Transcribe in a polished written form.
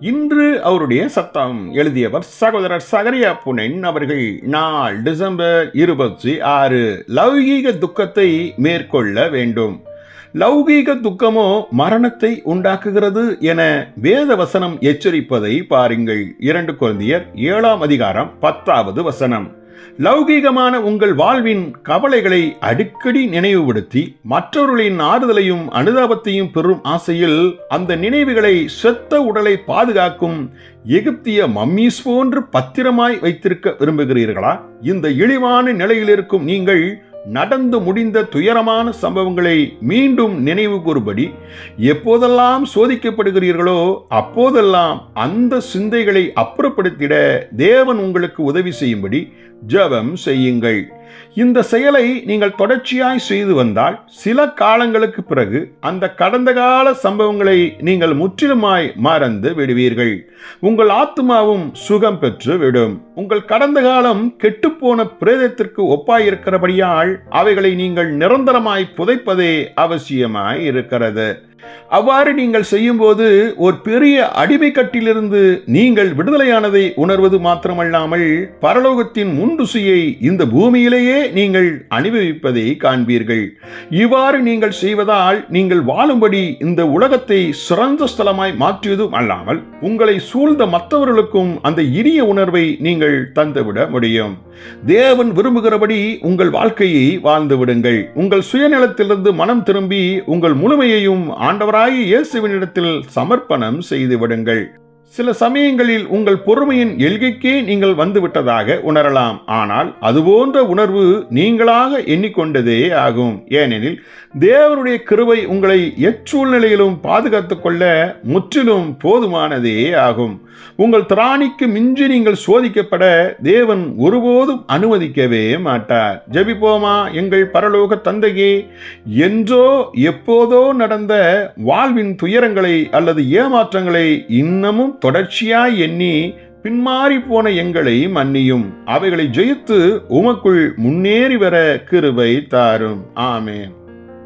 இன்று அவருடைய சத்தம். எழுதியவர் சகோதரர் சகரியா புனன் அவர்கள். நாள் டிசம்பர் 26. லௌகீக துக்கத்தை மேற்கொள்ள வேண்டும். லௌகீக துக்கமோ மரணத்தை உண்டாக்குகிறது என வேத வசனம் எச்சரிப்பதை பாருங்கள். 2 கொரிந்தியர் 7ஆம் அதிகாரம் 10வது வசனம். லௌகீகமான உங்கள் வாழ்வின் கவலைகளை அடிக்கடி நினைவுபடுத்தி மற்றவர்களின் ஆறுதலையும் அனுதாபத்தையும் பெறும் ஆசையில் அந்த நினைவுகளை செத்த உடலை பாதுகாக்கும் எகிப்திய மம்மீஸ் போன்று பத்திரமாய் வைத்திருக்க விரும்புகிறீர்களா? இந்த இழிவான நிலையில் இருக்கும் நீங்கள் நடந்து முடிந்த துயரமான சம்பவங்களை மீண்டும் நினைவு கூறும்படி எப்போதெல்லாம் சோதிக்கப்படுகிறீர்களோ அப்போதெல்லாம் அந்த சிந்தைகளை அப்புறப்படுத்திட தேவன் உங்களுக்கு உதவி செய்யும்படி ஜெபம் செய்யுங்கள். இந்த செயலை நீங்கள் தொடர்ச்சியாய் செய்து வந்தால் சில காலங்களுக்கு பிறகு அந்த கடந்த கால சம்பவங்களை நீங்கள் முற்றிலுமாய் மறந்து விடுவீர்கள். உங்கள் ஆத்மாவும் சுகம் பெற்று விடும். உங்கள் கடந்த காலம் கெட்டுப்போன பிரேதத்திற்கு ஒப்பாயிருக்கிறபடியால் அவைகளை நீங்கள் நிரந்தரமாய் புதைப்பதே அவசியமாய் இருக்கிறது. அவ்வாறு நீங்கள் செய்யும்போது ஒரு பெரிய அடிமை கட்டிலிருந்து நீங்கள் விடுதலையானதை உணர்வது மாத்திரமல்லாமல் பரலோகத்தின் முன்ருசியை இந்த பூமியிலேயே நீங்கள் அனுபவிப்பதை காண்பீர்கள். இவ்வாறு நீங்கள் செய்வதால் நீங்கள் வாழும்படி இந்த உலகத்தை சிறந்த ஸ்தலமாய் மாற்றியதும் அல்லாமல் உங்களை சூழ்ந்த மற்றவர்களுக்கும் அந்த இனிய உணர்வை நீங்கள் தந்துவிட முடியும். தேவன் விரும்புகிறபடி உங்கள் வாழ்க்கையை வாழ்ந்து விடுங்கள். உங்கள் சுயநலத்திலிருந்து மனம் திரும்பி உங்கள் முழுமையையும் ஆண்டவராகிய இயேசுவினிடத்தில் சமர்ப்பணம் செய்து விடுங்கள். சில சமயங்களில் உங்கள் பொறுமையின் எல்கைக்கே நீங்கள் வந்துவிட்டதாக உணரலாம். ஆனால் அதுபோன்ற உணர்வு நீங்களாக எண்ணிக்கொண்டதே ஆகும். ஏனெனில் தேவனுடைய கிருபை உங்களை எச்சூழ்நிலையிலும் பாதுகாத்துக் கொள்ள முற்றிலும் போதுமானதே ஆகும். உங்கள் திராணிக்கு மிஞ்சி நீங்கள் சோதிக்கப்பட தேவன் ஒருபோதும் அனுமதிக்கவே மாட்டார். ஜெபிப்போமா. எங்கள் பரலோக தந்தையே, என்றோ எப்போதோ நடந்த வாழ்வின் துயரங்களை அல்லது ஏமாற்றங்களை இன்னமும் தொடர்ச்சியாய் எண்ணி பின்மாறி போன எங்களை மன்னியும். அவைகளை ஜெயித்து உமக்குள் முன்னேறி வர கிருபை தாரும். ஆமென்.